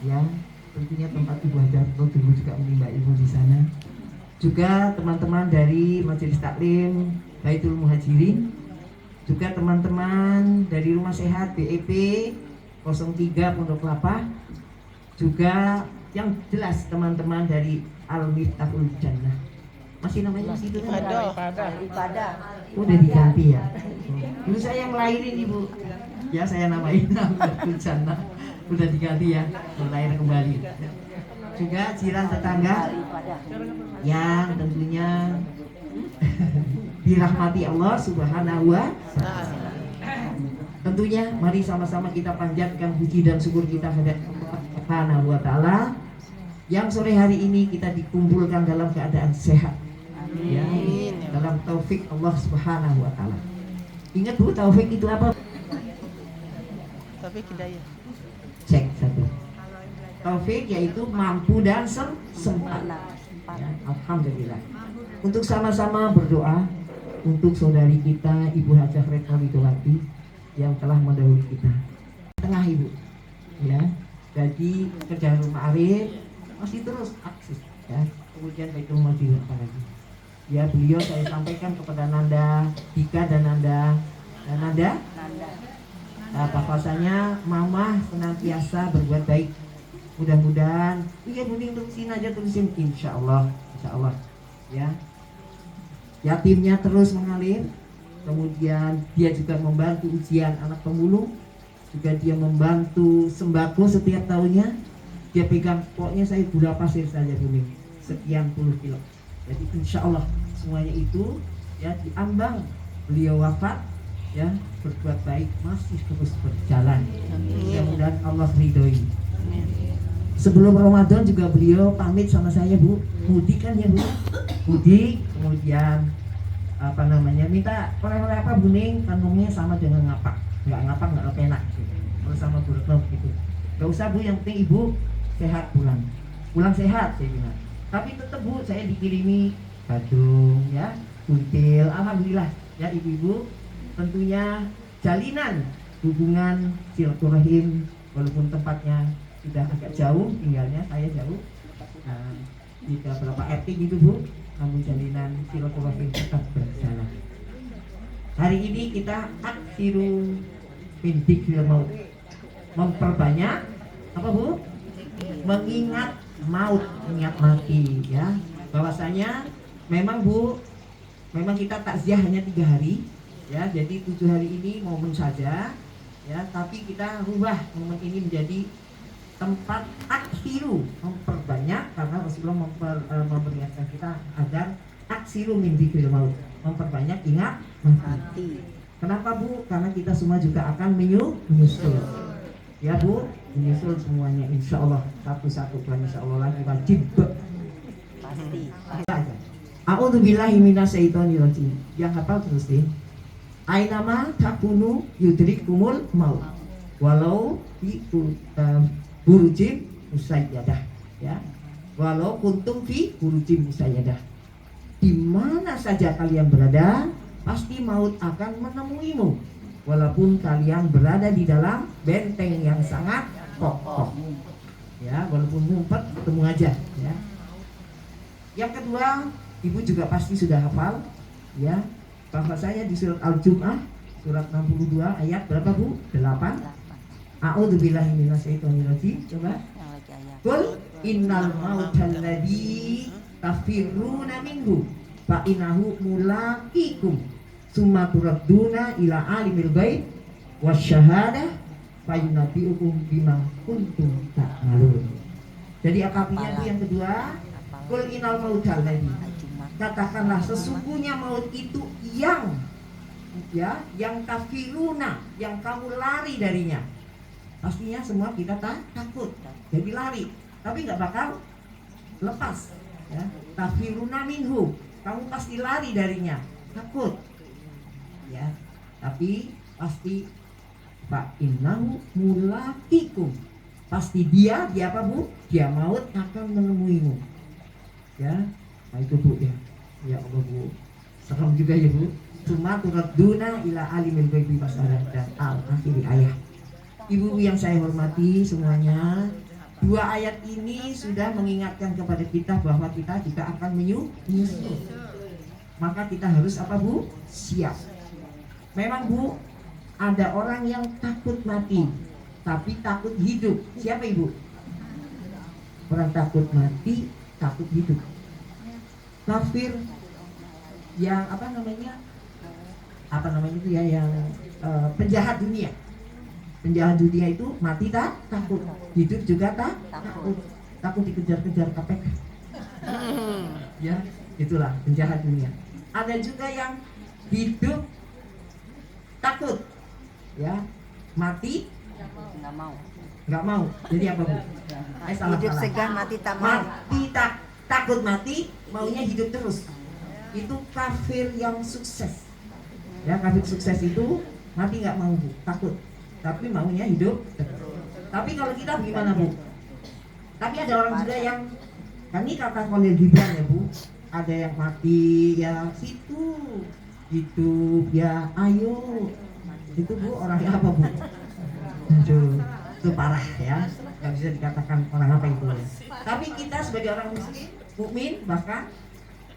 ya, tentunya tempat Ibu Hajar dulu juga menimba ilmu di sana. Juga teman-teman dari Majelis Taklim Baitul Muhajirin, juga teman-teman dari Rumah Sehat BEP 03 Pondok Kelapa, juga yang jelas teman-teman dari Al Miftahul Jannah. Masih namanya masih itu kan? Ibadah. Udah diganti ya. Dulu saya yang lahirin Ibu. Ya saya namain Al Miftahul Jannah. Udah diganti ya, lahir kembali. Juga jiran tetangga yang tentunya dirahmati Allah Subhanahu wa Ta'ala. Tentunya mari sama-sama kita panjatkan puji dan syukur kita kepada Allah Subhanahu wa Ta'ala yang sore hari ini kita dikumpulkan dalam keadaan sehat. Ya, dalam taufik Allah Subhanahu wa Ta'ala. Ingat Bu, taufik itu apa? Taufik hidayah. Cek satu. Taufik yaitu mampu dan sempat. Ya, alhamdulillah. Untuk sama-sama berdoa untuk saudari kita Ibu Hajah Retno Widowati yang telah mendahului kita. Tengah Ibu, ya. Jadi kerjaan rumah Arif masih terus aktif, ya. Kemudian Baitul Muhajirin apa lagi? Ya, beliau saya sampaikan kepada Nanda, Dika dan Nanda. Dan Nanda, bahwasanya Mama senantiasa berbuat baik. Mudah-mudahan, iya mending terusin aja terusin, insya Allah, ya. Yatimnya terus mengalir, kemudian dia juga membantu ujian anak pemulung, juga dia membantu sembako setiap tahunnya. Dia pegang, pokoknya saya gula pasir saja kuning, sekian puluh kilo. Jadi insya Allah semuanya itu ya diambang beliau wafat, ya berbuat baik masih terus berjalan. Mudah-mudahan Allah ridhoi. Sebelum Ramadan juga beliau pamit sama saya Bu, mudik kan ya Bu, mudik, kemudian apa namanya minta oleh-oleh apa Buning, kan ngomongnya sama dengan ngapak, nggak enak gitu. Kalau sama Bu Retno gitu, nggak usah Bu, yang penting Ibu sehat pulang sehat saya bilang. Tapi tetap Bu, saya dikirimi gadung ya, kuntil, alhamdulillah ya ibu-ibu. Tentunya jalinan hubungan silaturahim walaupun tempatnya sudah agak jauh, tinggalnya saya jauh, tidak berapa RT gitu Bu, namun jalinan silaturahim tetap berjalan. Hari ini kita aksiru bintik maut, memperbanyak apa Bu? Mengingat maut, mengingat mati ya. Bahwasanya memang Bu, memang kita takziah hanya 3 hari ya, jadi 7 hari ini momen saja ya, tapi kita rubah momen ini menjadi tempat aksiru, memperbanyak, karena Rasulullah memperingatkan kita agar aksiru min dzikril maut, memperbanyak ingat mati. Kenapa Bu? Karena kita semua juga akan menyusul ya Bu, menyusul semuanya insya Allah, satu-satu kan insya Allah lagi wajib pasti. A'udzubillahi minasyaitonirrajim. Yang hafal terus deh. Ainama takunu yudrikumul maut walau fi burujim musayyadah ya, walau kuntum fi burujim musayyadah. Di mana saja kalian berada, pasti maut akan menemuimu, walaupun kalian berada di dalam benteng yang sangat kokoh ya, walaupun ngumpet ketemu aja ya. Yang kedua, ibu juga pasti sudah hafal ya, bahwa saya di surat Al-Jum'ah surat 62 ayat berapa Bu? 8. A'udzubillahi minasyaitonirrajim. Coba. Qul innal mautal ladzi tafirruna minhu fa innahu mulaqikum summa turadduna ila alimil ghaib wasyahadah fa yunabbiukum bima kuntum ta'malun. Jadi akapinya Bu yang kedua, qul innal mautal ladzi, katakanlah sesungguhnya maut itu yang ya, yang kafiruna, yang kamu lari darinya. Pastinya semua kita takut, jadi lari, tapi nggak bakal lepas ya. Kafiruna minhu, kamu pasti lari darinya, takut ya, tapi pasti fa innahu mulaqikum, pasti dia apa Bu? Dia maut akan menemuimu ya. Nah itu Bu ya. Ya Allah Bu, serem juga ya Bu. Cuma turadduna ila alimil ghaibi wasyahada dan al-akhiri ayah. Ibu yang saya hormati semuanya, Dua ayat ini sudah mengingatkan kepada kita bahwa kita juga akan menyusul. Maka kita harus apa Bu? Siap. Memang Bu, ada orang yang takut mati tapi takut hidup. Siapa Ibu? Orang takut mati, takut hidup. Kafir yang apa namanya itu ya, yang penjahat dunia. Penjahat dunia itu mati takut, hidup juga takut dikejar-kejar KPK. Ya, itulah penjahat dunia. Ada juga yang hidup takut, ya, mati nggak mau. Jadi apa Bu? Hidup segan mati tak mau. Mati takut mati, maunya hidup terus. Itu kafir yang sukses. Ya, kafir sukses itu mati nggak mau Bu, takut, tapi maunya hidup terus. Tapi kalau kita gimana Bu? Tapi ada orang juga yang, kan ini kata Khalil Gibran ya Bu, ada yang mati ya situ, hidup ya ayo. Itu Bu orangnya apa Bu? Itu parah ya, nggak bisa dikatakan orang apa itu. Tapi kita sebagai orang muslim, mukmin, bahkan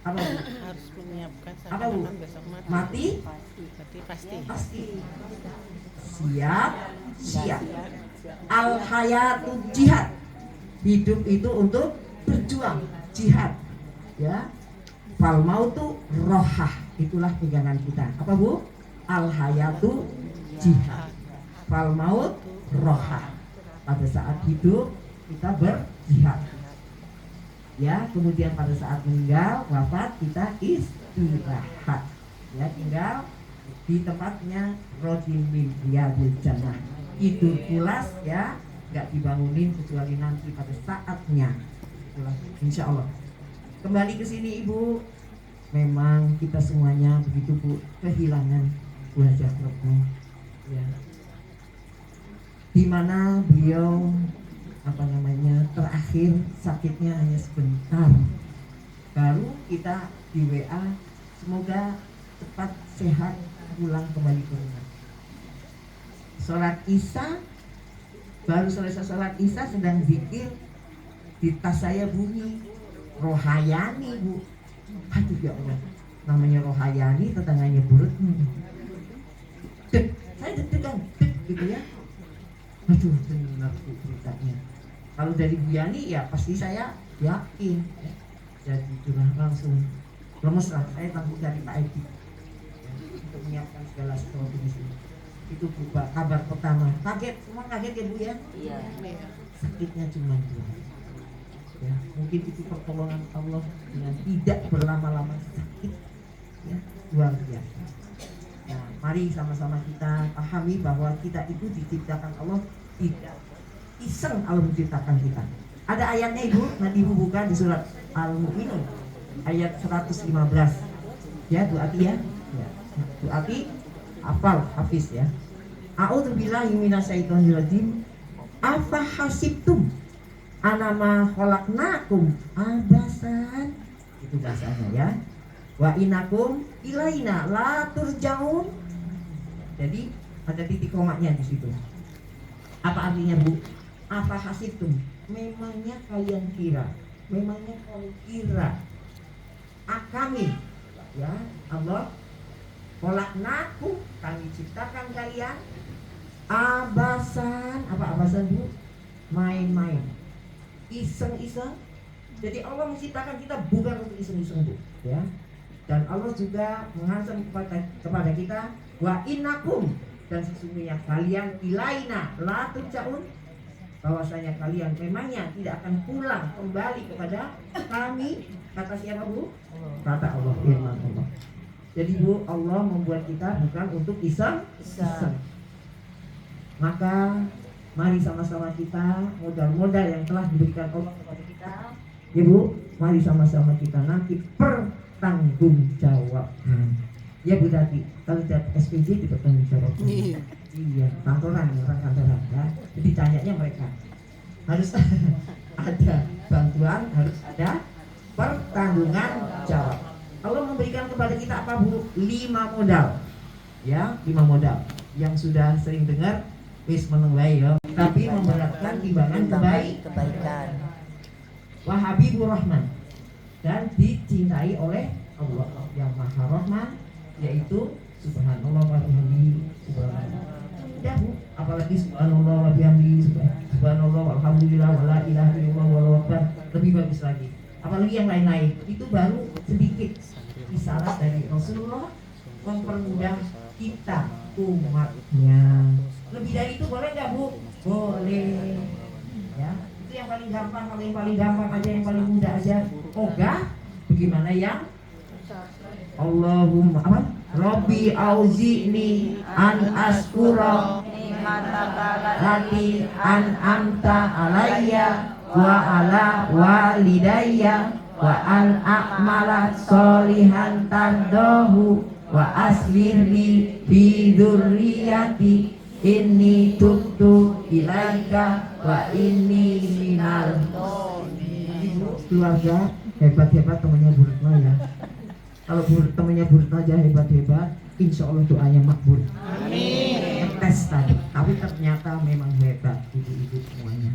apa Bu? Harus menyiapkan Apa Bu? besok Mati pasti. Siap. Al hayatu jihad. Hidup itu untuk berjuang, jihad. Ya. Fal mautu rohah. Itulah pegangan kita. Apa Bu? Al hayatu jihad. Fal maut rohah. Pada saat hidup kita berjihad. Ya, kemudian pada saat meninggal, wafat, kita istirahat. Ya, tinggal di tempatnya rodin min riyadil jannah. Tidur pulas ya, nggak dibangunin kecuali nanti pada saatnya. Itulah, insya Allah. Kembali ke sini Ibu. Memang kita semuanya begitu Bu, kehilangan wajah Retno. Ya. Di mana beliau terakhir sakitnya hanya sebentar, baru kita di WA semoga cepat sehat pulang kembali ke rumah. Sholat Isya, baru selesai sholat Isya sedang zikir, di tas saya bunyi Rohayani Bu. Aduh ya Allah, namanya Rohayani, tetangganya Bu Retno. Saya deg-degan gitu ya. Aduh benar Bu beritanya. Kalau dari Bu Yani ya pasti saya yakin ya. Jadi itulah langsung lemes lah, saya tangguh dari Pak Edi ya, untuk menyiapkan segala sesuatu di sini. Itu Bu, kabar pertama. Kaget, semua kaget ya Bu ya? Iya. Sakitnya cuma 2. Ya, mungkin itu pertolongan Allah dengan tidak berlama-lama sakit ya, luar biasa. Nah, mari sama-sama kita pahami bahwa kita itu diciptakan Allah tidak iseng Allah menciptakan kita. Ada ayatnya Ibu, nanti Ibu buka di surat Al-Mu'minun ayat 115. Ya, Bu Ati ya. Ya. Bu Ati hafal, hafiz ya. A'udzubillahi minasyaitonirrajim. Afa hasibtum anama khalaqnakum abasan. Itu bahasanya ya. Wa inakum ilaina la turja'un. Jadi ada titik komaknya di situ. Apa artinya Bu? Apa hasibtum? Memangnya kalian kira? Memangnya kalian kira? Kami ya Allah khalaqnakum, kami ciptakan kalian abasan. Apa abasan Bu? Main-main, iseng-iseng. Jadi Allah menciptakan kita bukan untuk iseng-iseng Bu ya. Dan Allah juga mengancam kepada kita wa innakum, dan sesungguhnya kalian ilaina la turja'un, bahwasanya kalian memangnya tidak akan pulang kembali kepada kami. Kata siapa Bu? Kata Allah, firman Allah. Jadi Bu, Allah membuat kita bukan untuk iseng-iseng. Maka mari sama-sama kita modal-modal yang telah diberikan Allah kepada kita. Ya Bu, mari sama-sama kita nanti pertanggungjawaban. Ya Bu Tati, kalau dapat SPJ dipertanggungjawabkan. Iya, kantoran orang kantoran ya. Jadi tanyanya mereka harus ada bantuan, harus ada pertanggungan jawab. Allah memberikan kepada kita apa Bu? 5 modal. Ya, 5 modal. Yang sudah sering dengar wis meneng wae ya. Tapi memberatkan timbangan kebaikan. Wa Habibur Rahman, dan dicintai oleh Allah yang Maha Rahman, yaitu subhanallah wa bihamdihi subhanallah. Ya Bu, apalagi subhanallah wa bihamdihi subhanallah walhamdulillah wala ilaha illallah wallahu akbar, lebih bagus lagi. Apalagi yang lain-lain itu baru sedikit isyarat dari Rasulullah mempermudah kita umatnya. Lebih dari itu boleh nggak Bu? Boleh. Ya, itu yang paling gampang, kalau yang paling gampang aja, yang paling mudah aja. Ogah, bagaimana yang Allahumma apa? Rabbi auzi'ni an askura lati an amta alayya wa ala walidayya wa an a'mala solihan tardahu wa aslihli fi dzurriyyati inni tubtu ilaika wa inni minal keluarga hebat-hebat temannya Bu Retno ya. Kalau temannya Bu Retno aja hebat-hebat, insya Allah doanya makbul. Amin. Tes tadi, tapi ternyata memang hebat ibu-ibu semuanya.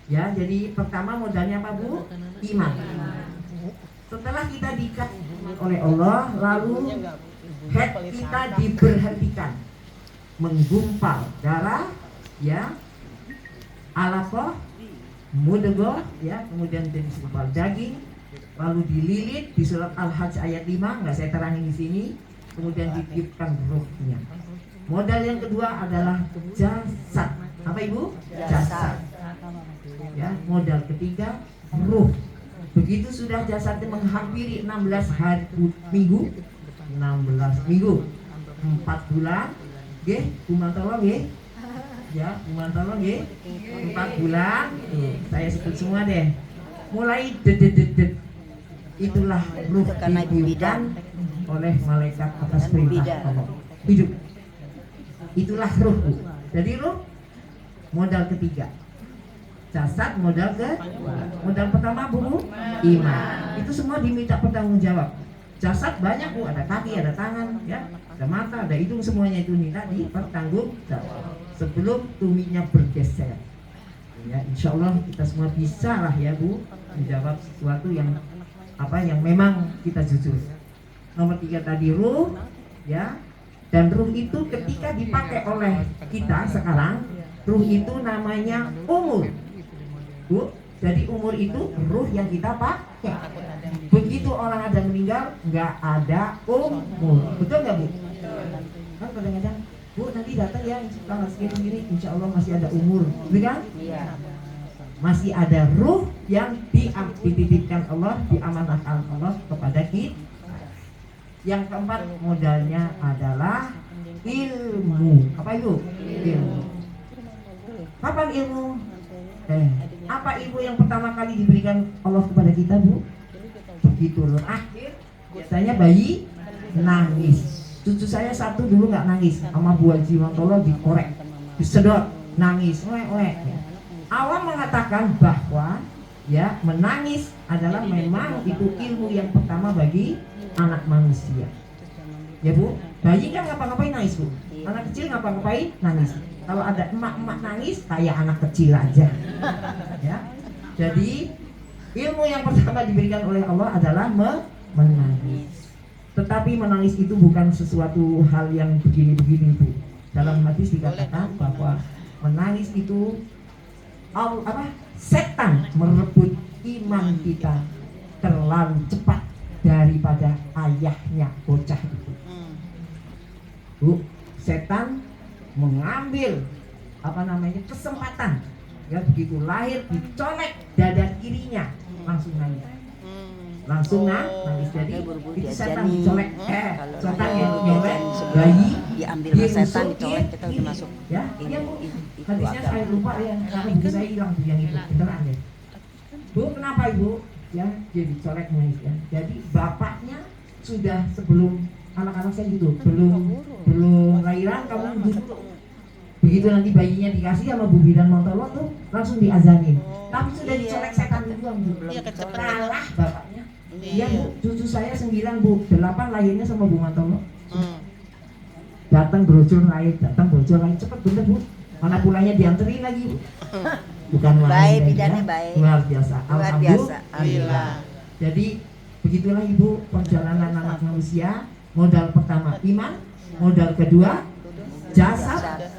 Ya, jadi pertama modalnya apa Bu? Iman. Setelah kita dikasih oleh Allah, lalu head kita diberhentikan menggumpal darah, ya, alaqah, mudghah, ya, kemudian jadi segumpal daging, lalu dililit di surat Al-Hajj ayat 5, nggak saya terangin di sini, kemudian ditiupkan ruhnya. Modal yang kedua adalah jasad. Apa Ibu? Jasad. Ya, modal ketiga ruh. Begitu sudah jasadnya menghampiri 16 hari minggu, 16 minggu, 4 bulan, nggih, Bumantolo nggih. Ya, Bumantolo nggih. 4 bulan, saya sebut semua deh. Mulai dedet. Itulah ruh ditiupkan oleh malaikat atas perintah Allah. Hidup. Itulah ruh. Jadi ruh modal ketiga. Jasad modal pertama Bu, iman. Itu semua diminta bertanggung jawab. Jasad banyak Bu, ada kaki, ada tangan, ya, ada mata, ada hidung, semuanya itu minta dipertanggung jawab sebelum tuminya bergeser. Ya, insya Allah kita semua bisa lah ya Bu menjawab sesuatu yang yang memang kita jujur. Nomor 3 tadi ruh, ya, dan ruh itu ketika dipakai oleh kita sekarang, ruh itu namanya umur, Bu. Jadi umur itu ruh yang kita pakai. Begitu orang ada meninggal, nggak ada umur, betul nggak Bu? Kan kadang-kadang Bu nanti datang ya tanggal segini, insya Allah masih ada umur, betul kan? Iya. Masih ada ruh yang dititipkan Allah, diamanahkan Allah kepada kita. Yang keempat modalnya adalah ilmu. Apa itu? Ilmu. Kapan ilmu? Apa ilmu yang pertama kali diberikan Allah kepada kita Bu? Begitu loh. Akhir biasanya bayi nangis. Cucu saya satu dulu nggak nangis, sama Bu Haji Wantolo dikorek, disedot, nangis, Awam mengatakan bahwa ya menangis adalah memang itu ilmu yang pertama bagi anak manusia. Ya Bu, bayi kan ngapa-ngapain nangis Bu. Anak kecil ngapa-ngapain nangis. Kalau ada emak-emak nangis kayak anak kecil aja. Ya. Jadi ilmu yang pertama diberikan oleh Allah adalah menangis. Tetapi menangis itu bukan sesuatu hal yang begini-begini Bu. Dalam hadis dikatakan bahwa menangis itu setan merebut iman kita terlalu cepat daripada ayahnya bocah itu. Bu, setan mengambil kesempatan, ya, begitu lahir dicolek dada kirinya langsung nangis. Nangis. Jadi itu setan dicolek, setan yang nyolek bayi diambil setan dicolek, kita udah masuk. Ya, hadisnya saya lupa ya, karena buku saya hilang yang itu, beneran ya. Bu, kenapa Ibu? Ya, dia dicolek nangis ya. Jadi bapaknya sudah sebelum anak-anak saya gitu, belum lahiran kamu dulu. Begitu nanti bayinya dikasih sama Bu Bidan Montolo tuh langsung diazanin. Tapi sudah dicolek setan duluan Bu. Kalah bapaknya. Iya Bu, cucu saya 9 Bu, 8 lahirnya sama Bu Montolo. Datang brojol lahir, cepet bener Bu. Mana pulangnya dianterin lagi Bu. Bukan Baik, main, bidannya ya. baik. Luar biasa. Luar biasa. Alhamdulillah. Jadi begitulah Ibu perjalanan anak manusia. Modal pertama iman, modal kedua jasad,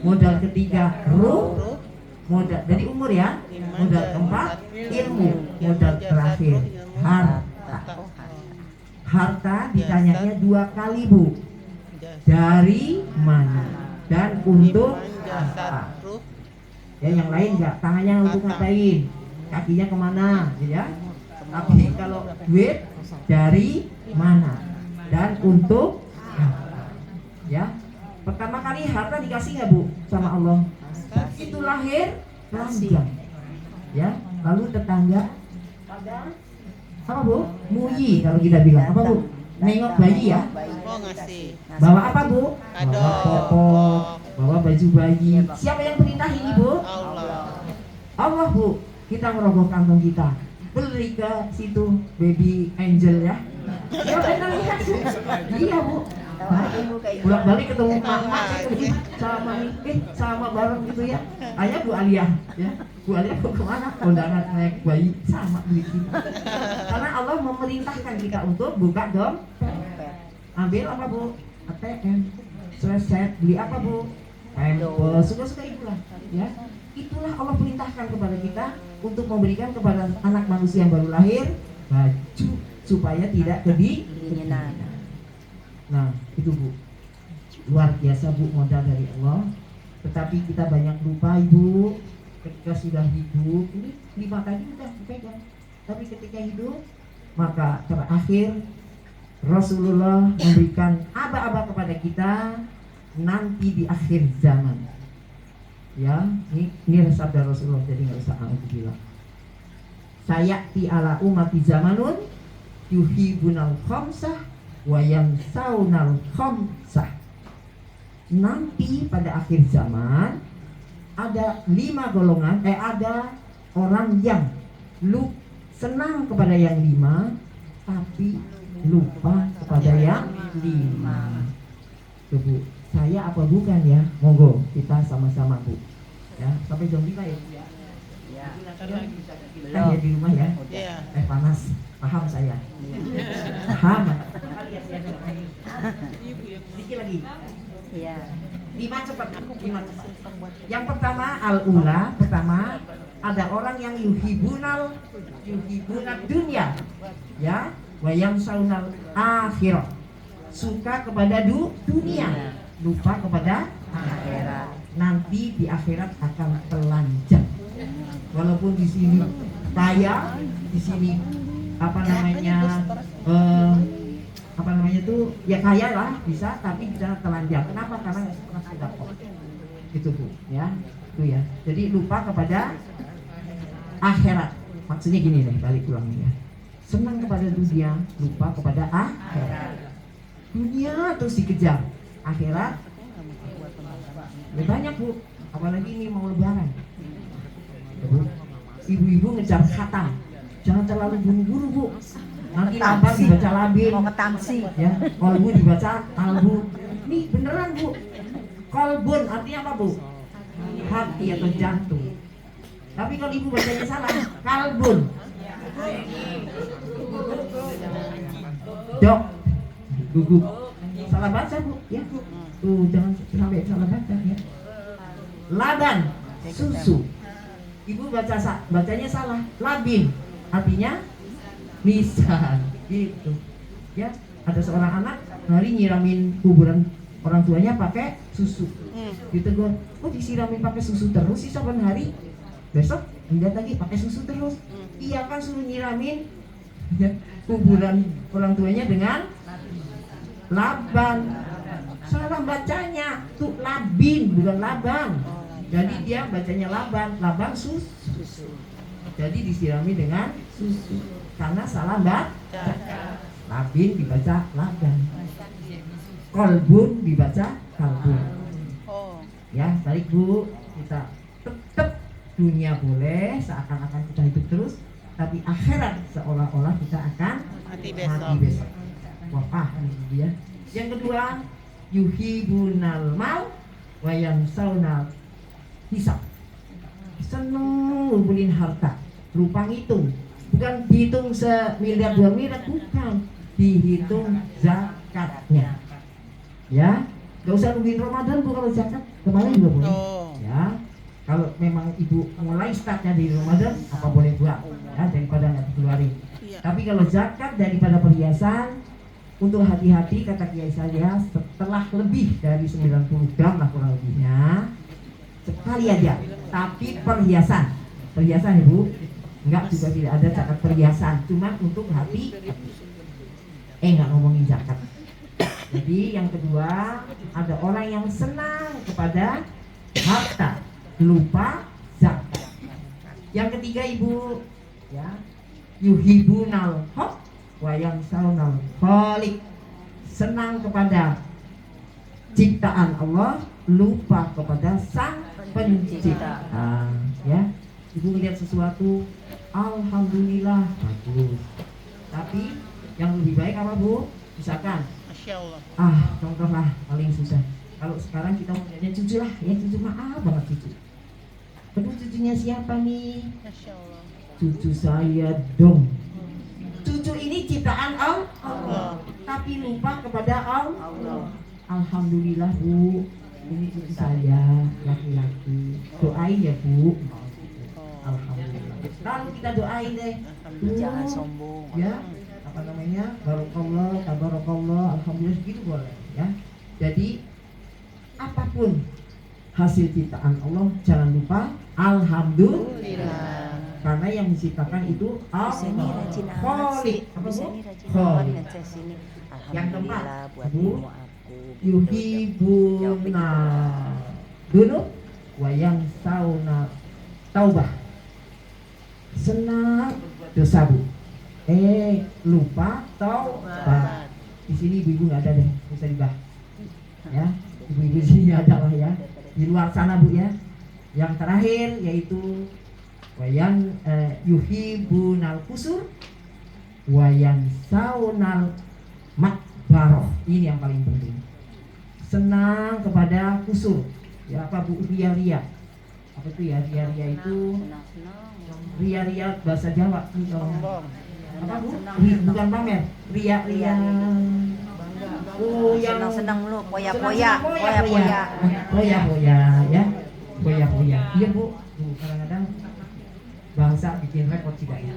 modal ketiga ruh, modal dari umur ya, modal keempat ilmu, modal terakhir harta. Harta ditanyanya 2 kali Bu. Dari mana dan untuk apa? Ya yang lain enggak, tangannya untuk ngapain, kakinya kemana, ya. Tapi kalau duit dari mana dan untuk apa? Ya. Pertama kali harta dikasih nggak Bu sama Allah? Itu lahir telanjang. Ya. Lalu tetangga apa Bu? Muyi kalau kita bilang apa Bu? Nengok bayi ya. Oh ngasih. Bawa apa Bu? Kado. Bawa popok, bawa baju bayi. Siapa yang perintah ini Bu? Allah. Allah Bu. Kita merogoh kantong kita, beli ke situ baby angel ya. Ya benar ya. Iya Bu. Bolak balik ketemu mama sama sama bareng gitu ya. Ayah Bu Alia ya. Bu Alia mau kemana? Kondangan naik bayi sama duit kita. Karena Allah memerintahkan kita untuk buka dompet. Ambil apa Bu? ATM. Selesai beli apa Bu? Pampers, suka-suka itulah ya. Itulah Allah perintahkan kepada kita untuk memberikan kepada anak manusia yang baru lahir baju supaya tidak kedinginan. Nah, itu Bu. Luar biasa Bu modal dari Allah. Tetapi kita banyak lupa Ibu. Ketika sudah hidup, ini 5 tadi udah dipegang. Tapi ketika hidup, maka terakhir Rasulullah memberikan aba-aba kepada kita nanti di akhir zaman. Ya, ini sabda Rasulullah, jadi nggak usah aku bilang. Sayati ala umati zamanun yuhibunal khamsah wa yansaunal khamsah. Nanti pada akhir zaman ada 5 golongan, ada orang yang senang kepada yang 5 tapi lupa kepada yang 5. Tuh Bu, saya apa bukan ya? Monggo kita sama-sama Bu. Ya, sampai jam 5 ya. Ya. Kan ya di rumah ya. Iya. Panas. Paham saya. Paham. Sedikit lagi. Iya. 5 cepat. Yang pertama al-ula, pertama ada orang yang yuhibunal dunia. Ya, wa yang saunal akhirah. Suka kepada dunia, lupa kepada akhirat. Nanti di akhirat akan telanjang. Walaupun di sini kaya, di sini apa namanya tuh ya kaya lah bisa, tapi bisa telanjang. Kenapa? Karena sudah kok. Itu Bu, ya, itu ya. Jadi lupa kepada akhirat. Maksudnya gini nih, balik ulang ya. Senang kepada dunia, lupa kepada akhirat. Dunia terus dikejar, akhirat ya banyak Bu, apalagi ini mau lebaran ya, Bu. Ibu-ibu ngejar khatam, jangan terlalu buru-buru Bu, nanti lambat dibaca labin Mau ke tamsi. ya, kolbu dibaca kalbu. Ini beneran Bu, kolbun artinya apa Bu? Hati atau jantung. Tapi kalau ibu bacanya salah, kalbun. Dok, gugup, salah baca Bu ya. Tuh jangan sampai salah baca ya. Laban, susu. Ibu bacanya salah, labin artinya nisan gitu ya. Ada seorang anak hari nyiramin kuburan orang tuanya pakai susu. Ditegur, kok disiramin pakai susu terus sih saban hari? Besok lihat lagi pakai susu terus. Iya kan suruh nyiramin ya, kuburan orang tuanya dengan laban. Salah bacanya tuh labin bukan laban. Jadi dia bacanya laban susu. Jadi disirami dengan susu karena salah baca. Labin dibaca laban, kolbun dibaca kalbun. Ya balik Bu, kita tetap dunia boleh seakan-akan kita hidup terus, tapi akhirat seolah-olah kita akan Mati mati besok. Wah ini dia. Yang kedua, yuhibunal mal wa yansaunal hisab. Seneng ngumpulin harta, lupa ngitung. Bukan dihitung semiliar 2 miliar, bukan, dihitung zakatnya. Ya, gak usah nungguin Ramadan bu kalau zakat, kemarin juga boleh. Oh. Ya, kalau memang ibu mulai startnya di Ramadan, apa boleh buat, ya, daripada nggak dikeluarin. Iya. Tapi kalau zakat daripada perhiasan, untuk hati-hati kata Kiai saya, setelah lebih dari 90 gram lah kurang lebihnya, sekali aja. Tapi perhiasan ya bu, enggak juga tidak ada zakat perhiasan, cuma untuk hati. Nggak ngomongin zakat. Jadi yang kedua, ada orang yang senang kepada harta, lupa zakat. Yang ketiga ibu, ya, yuhibunal haq wa yangsaunal khaliq, senang kepada ciptaan Allah, lupa kepada sang pencipta. Ya, ibu melihat sesuatu, alhamdulillah, bagus. Tapi yang lebih baik apa bu? Misalkan, Masya Allah. contohlah paling susah. Kalau sekarang kita mau punya cucu lah, ya cucu maaf banget cucu. Aduh cucunya siapa nih? Masya Allah. Cucu saya dong. Cucu ini ciptaan Allah, tapi lupa kepada Allah. Alhamdulillah bu, ini cucu saya laki-laki. Doain ya bu. Alhamdulillah. Lalu kita doain deh. Jangan sombong. Ya, apa namanya? Barokallah, tabarakallah, alhamdulillah, gitu boleh ya. Jadi apapun hasil ciptaan Allah, jangan lupa alhamdulillah. Karena yang menciptakan itu Bisa nih Allah. rajin amat Khaliq. sih. Apa Bisa bu? nih rajin amat Khaliq. ngecek sini. Yang keempat, Alhamdulillah buat Bu, ilmu aku. yuhibuna dulu wa yang sauna taubah, senang dosa bu, lupa taubat. Di sini ibu-ibu nggak ada deh, bisa dibah ya, ibu-ibu di sini ada lah ya, di luar sana bu ya. Yang terakhir yaitu wayan yuhibunal kusur wayan saunal makbaroh. Ini yang paling penting, senang kepada kusur ya. Apa bu? Ria-ria. Apa itu ya? Ria-ria itu ria-ria bahasa Jawa. Sombong. Apa bu? Bukan pamer, ria-ria. Oh yang Senang-senang lu, poya-poya, poya-poya. poya-poya ya, poya-poya. Iya bu, kadang-kadang bangsa bikin repot juga ya.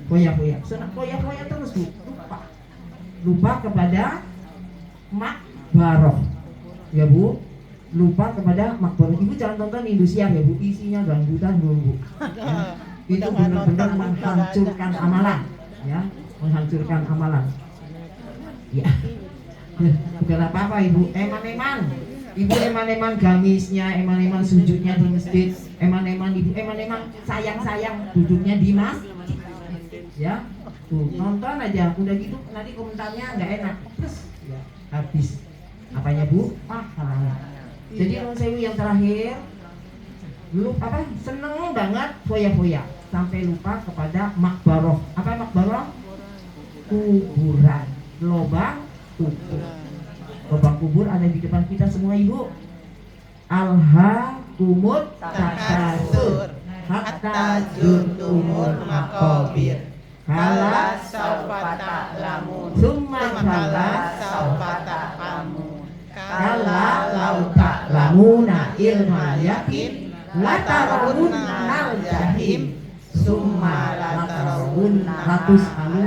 Poya-poya, senang poya-poya terus bu, lupa kepada makbaroh ya bu, lupa kepada makbaroh. Ibu jangan tonton Indosiar ya bu, isinya dangdutan bu. Ya. Itu benar-benar menghancurkan amalan ya, menghancurkan amalan ya. Bukan apa-apa ibu, eman-eman ibu, eman-eman gamisnya, eman-eman sujudnya di masjid, eman-eman ibu, eman-eman sayang-sayang duduknya di masjid ya. Tuh nonton aja, udah gitu nanti komentarnya nggak enak, terus ya, habis apanya bu? Pahalanya. Jadi menurut saya yang terakhir, lu apa, seneng banget foya-foya sampai lupa kepada makbaroh. Apa makbaroh? Kuburan, lobang kubur. Lobang kubur ada di depan kita semua ibu. Alhaakumut takasur hatta zurtumul maqabir. Kala saufa ta'lamun. summa kala saufa ta'lamun. kala lau ta'lamuna ilmal yakin latarawunna nal jahim summa latarawunna ratus alu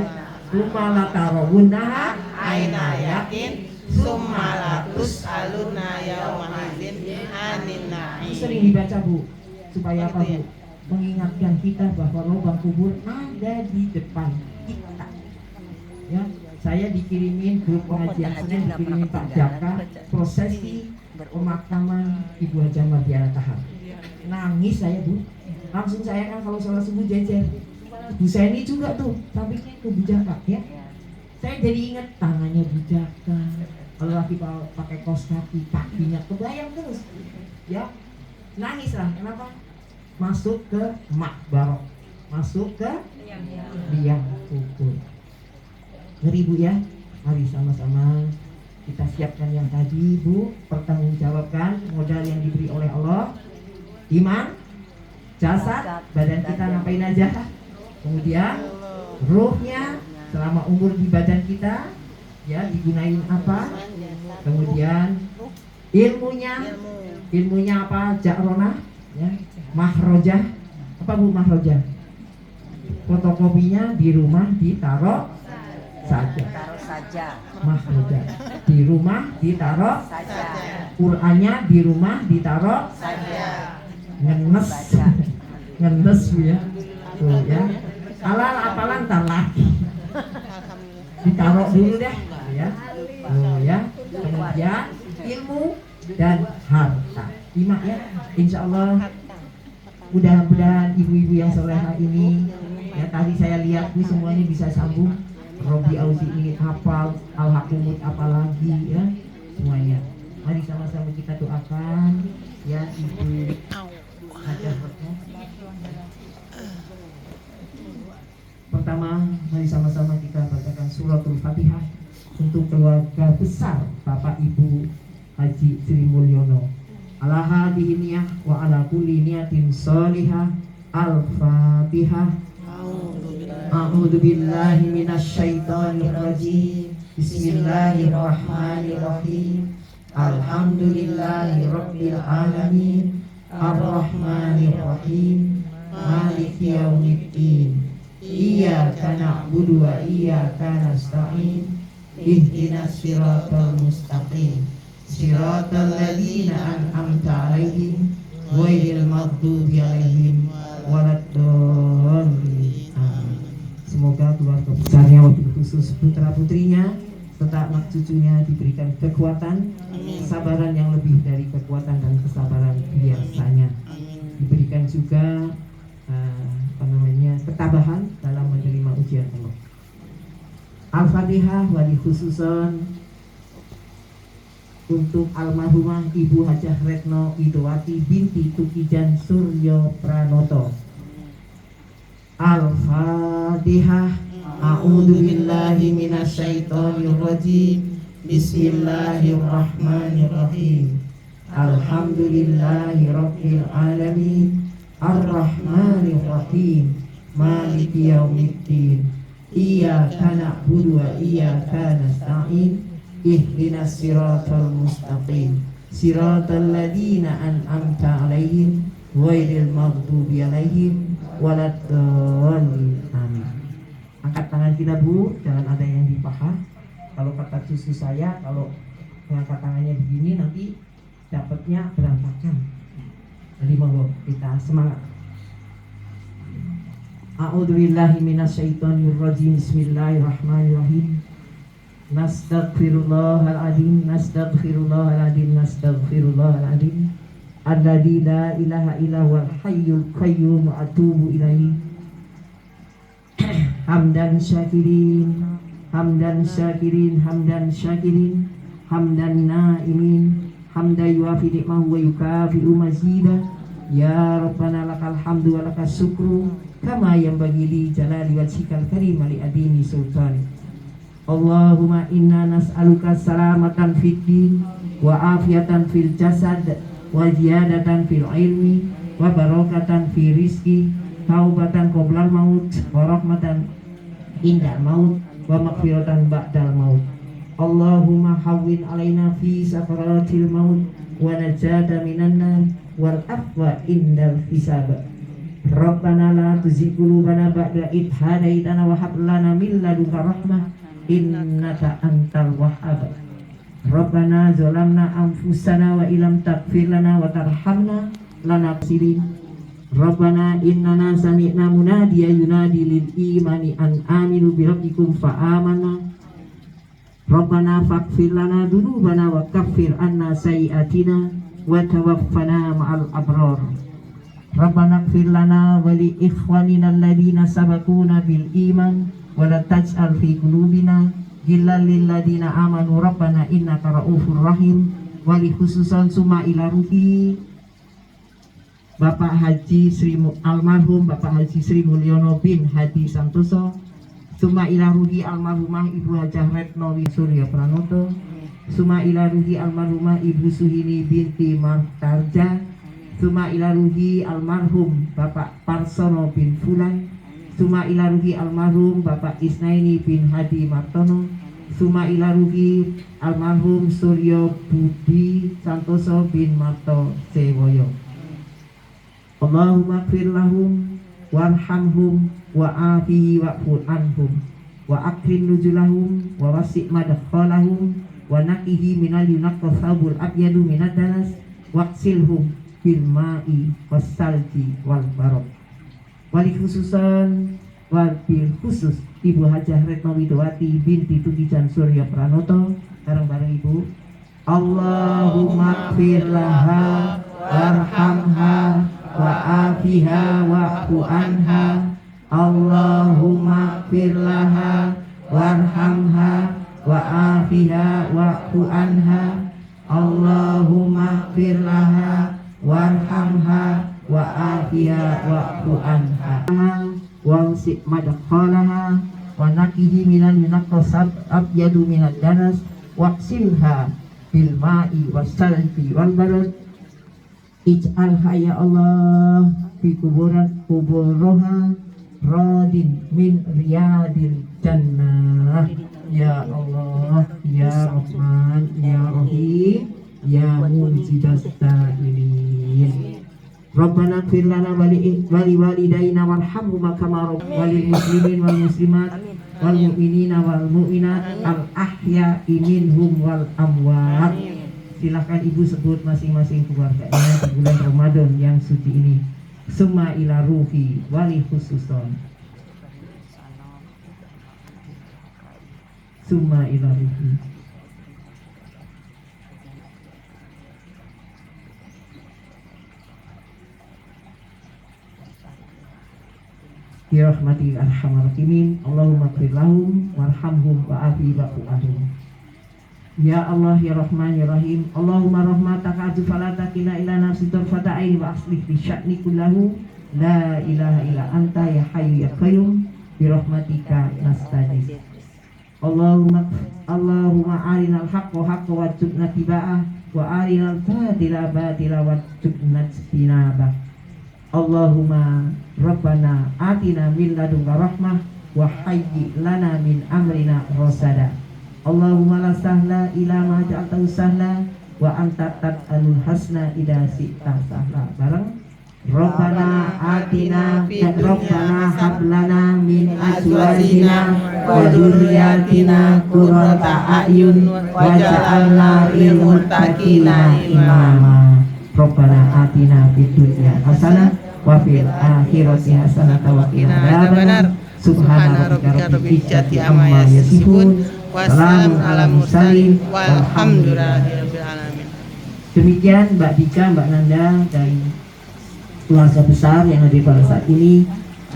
summa latarawunna Aina yakin summa latus aluna yaumahidin anin na'im. sering dibaca bu, supaya apa bu? Mengingatkan kita bahwa lubang kubur ada di depan kita ya. Saya dikirimin grup pengajian Senin, dikirimin Pak Jaka prosesi pemakaman Ibu Haja Mardiana Tahar. Nangis saya bu, langsung saya kan kalau sholat subuh jejer. Bu Seni juga tuh sampingnya itu Bu Jaka ya. Saya jadi ingat tangannya Bu Jaka, kalau lagi pakai kaos kaki, kakinya kebayang terus ya. Nangis lah, kenapa? Masuk ke makbaroh, masuk ke liang kubur. Ngeri bu ya. Mari sama-sama kita siapkan yang tadi bu, pertanggungjawabkan modal yang diberi oleh Allah. iman, jasad, badan kita ngapain aja. Kemudian ruhnya selama umur di badan kita ya digunain apa. Kemudian ilmunya apa, ja'ronah ya, mahrojah. Apa bu mahrojah? Fotokopinya di rumah ditaruh saja. Taruh saja. Mahrojah di rumah ditaruh Saja. Qur'annya di rumah ditaruh Saja. ngenes. Baca. Ngenes Bu ya. Tuh ya. Alal apalan ntar lagi. Ditaruh dulu deh ya. Tuh ya. Kemudian ilmu dan harta. 5 ya. Insya Allah mudah-mudahan ibu-ibu yang soleha ini ya, tadi saya lihat Bu semuanya bisa sambung. Robi Auzi ini hafal, Al-Hakumut apalagi ya, semuanya. Mari sama-sama kita doakan ya Ibu Hajar Retno. Pertama, mari sama-sama kita bacakan suratul Fatihah untuk keluarga besar Bapak Ibu Haji Sri Mulyono. Ala hadhihi niyah wa ala kulli niyatin sholihah. Al-Fatihah. A'udzu billahi minasyaitonir rajim. Bismillahirrahmanirrahim. Alhamdulillahi rabbil alamin. Arrahmanir rahim. Maliki yaumiddin. Iyyaka na'budu wa iyyaka nasta'in. Ihdinas siratal mustaqim. Siratal ladzina an'amta 'alaihim ghairil maghdubi 'alaihim waladdallin. Semoga keluarga besarnya wabil khusus putra putrinya serta anak cucunya diberikan kekuatan, kesabaran yang lebih dari kekuatan dan kesabaran biasanya. Diberikan juga ketabahan dalam menerima ujian Allah. Al-Fatihah wali khususon untuk almarhumah Ibu Hajah Retno Idowati binti Tukijan Suryo Pranoto. Al-Fatihah. A'udzu billahi minasyaitonir rajim. Bismillahirrahmanirrahim. Alhamdulillahi rabbil alamin. Ar-Rahmanir Rahim. Maliki yaumiddin. Iyyaka na'budu wa iyyaka nasta'in. Ihdinas siratal mustaqim. Siratal ladzina an'amta 'alaihim ghairil maghdubi 'alaihim waladdallin. Amin. Angkat tangan kita Bu, jangan ada yang dipaham. Kalau kata cucu saya, kalau mengangkat tangannya begini nanti dapatnya berantakan. Jadi monggo kita semangat. A'udzu billahi minasyaitonir rajim. Bismillahirrahmanirrahim. Nastaghfirullahaladzim. Nastaghfirullahaladzim. Nastaghfirullahaladzim. Alladzi la ilaha illa huwal hayyul qayyum wa atubu ilaihi. Hamdan syakirin, hamdan syakirin, hamdan syakirin, hamdan naimin, hamdan yuafi nikmahu wa yukafi'u mazida. Ya Rabbana lakal hamdu wa lakas syukru kama yanbaghi li jalali wajhikal karim li adimi sultani. Allahumma inna nas'aluka salamatan fid din wa afiyatan fil jasad wa ziyadatan fil ilmi wa barakatan fi rizqi, taubatan qoblal maut wa rahmatan indal maut wa maghfiratan ba'dal maut. Allahumma hawwin alaina fi sakaratil maut wa najata minan nar wal afwa indal hisab. Rabbana la tuzigh qulubana ba'da idh hadaitana wa hab lana min ladunka rahmah innaka antal wahhab. Rabbana zalamna anfusana wa ilam taghfir lana wa tarhamna lanaksirin. Rabbana innana sami'na munadiyan yunadi lil imani an aminu bi rabbikum fa amanna. Rabbana faghfir lana dzunubana wa kaffir anna sayyi'atina wa tawaffana ma'al abrar. Rabbana ighfir lana wa li ikhwanina alladhina sabaquna bil iman wa la taj'al fi qulubina ghillan lil ladzina amanu rabbana innaka ra'ufur rahim. Wa li khususan summa ila ruhi Bapak Haji Sri almarhum Bapak Haji Sri Mulyono bin Hadi Santoso. Summa ila ruhi almarhumah Ibu Hajah Retno Suryo Pranoto. Summa ila ruhi almarhumah Ibu Suhini binti Martarja. Suma ila ruhi almarhum Bapak Parsono bin Fulan. Suma ila ruhi almarhum Bapak Isnaini bin Hadi Martono. Suma ila ruhi almarhum Suryo Budi Santoso bin Marto Sewoyo. Allahumma gfir lahum warhamhum wa afihi wa'fu anhum wa akrim nuzulahum wa wasi' madkhalahum wa naqihi minal yunaqqasabul abyadu minad danas waqsilhum bil ma'i wassalji wal barok. Wali khususan wal bil khusus Ibu Hajah Retno Widowati binti Tugijan Surya Pranoto. Bareng-bareng Ibu. Allahumma gfir laha warhamha wa afiha wa'fu anha. Allahumma gfir laha warhamha wa afiha wa'fu anha. Allahumma gfir laha warhamha wa afiha wa'fu anha. Wangsi madkhalaha wa naqihi minal yunaqqasab abyadu minad danas waqsilha bil ma'i wassalji wal barad. Ij'alha ya Allah fi kuburaha radin min riyadil jannah. Ya Allah, ya Rahman, ya Rahim, ya Mujidas Sa'ilin. Rabbana gfir lana wali walidayna warhamhuma kama walil muslimin wal muslimat wal mu'minina wal mu'minat al ahya'i minhum wal amwat. Silakan Ibu sebut masing-masing keluarganya di bulan Ramadan yang suci ini. Summa ila ruhi wali khususon. Summa ila ruhi. Ya rahmati arhamar rahimin. Allahumma gfir lahum warhamhum wa afi wa'fu anhum. Ya Allah ya Rahman ya Rahim. Allahumma rahmataka aju fala takilna ila nafsi tarfata aini wa aslih bi sya'ni kullahu. La ilaha illa anta ya hayyu ya qayyum bi rahmatika nastajib. Allahumma arinal haqqa haqqa warzuqna tiba'ah wa arinal batila batila warzuqna ijtinabah. Allahumma rabbana atina min ladunka rahmah wa hayyi lana min amrina rasada. Allahumma la sahla ila ma ja'altahu sahla wa anta tat'alul hasna ida syi'ta sahla. Bareng Rabbana atina Rabbana hablana min azwajina wa dzurriyyatina qurrata a'yun waj'alna lil muttaqina imama. Rabbana atina fid dunya hasanah wa fil akhirati hasanah wa qina adzabannar. Subhana rabbika rabbil izzati amma yasifun. Wassalamun ala mursalin walhamdulillahirabbil alamin. Demikian Mbak Dika, Mbak Nanda dan keluarga besar yang hadir pada saat ini.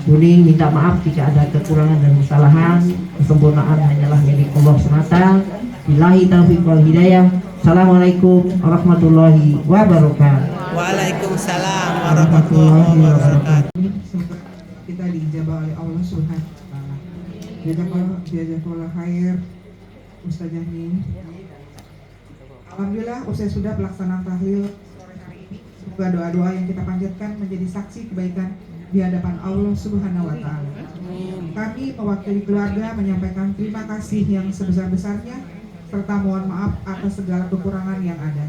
Kuning minta maaf jika ada kekurangan dan kesalahan. Kesempurnaan hanyalah milik Allah semata. Billahi taufiq wal hidayah. Assalamualaikum warahmatullahi wabarakatuh. Waalaikumsalam warahmatullahi wabarakatuh. Kita diijabah oleh Allah Subhanahu wa taala. Jazakallah khair Ustazah Ning. Alhamdulillah usai sudah pelaksanaan tahlil sore hari ini. Semoga doa-doa yang kita panjatkan menjadi saksi kebaikan di hadapan Allah Subhanahu wa taala. Kami mewakili keluarga menyampaikan terima kasih yang sebesar-besarnya serta mohon maaf atas segala kekurangan yang ada.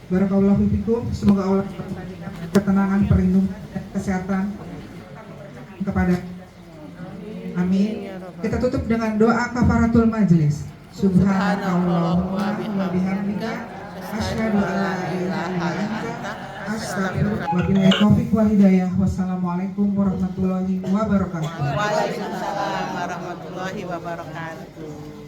Barakallahu fikum. Semoga Allah memberikan ketenangan, perlindungan dan kesehatan kepada. Amin. Kita tutup dengan doa kafaratul majlis. Subhanallah wa bihamdika asyhadu an la ilaha illa anta astaghfiruka wa billahi taufiq wal hidayah. Wassalamualaikum warahmatullahi wabarakatuh. Waalaikumsalam warahmatullahi wabarakatuh.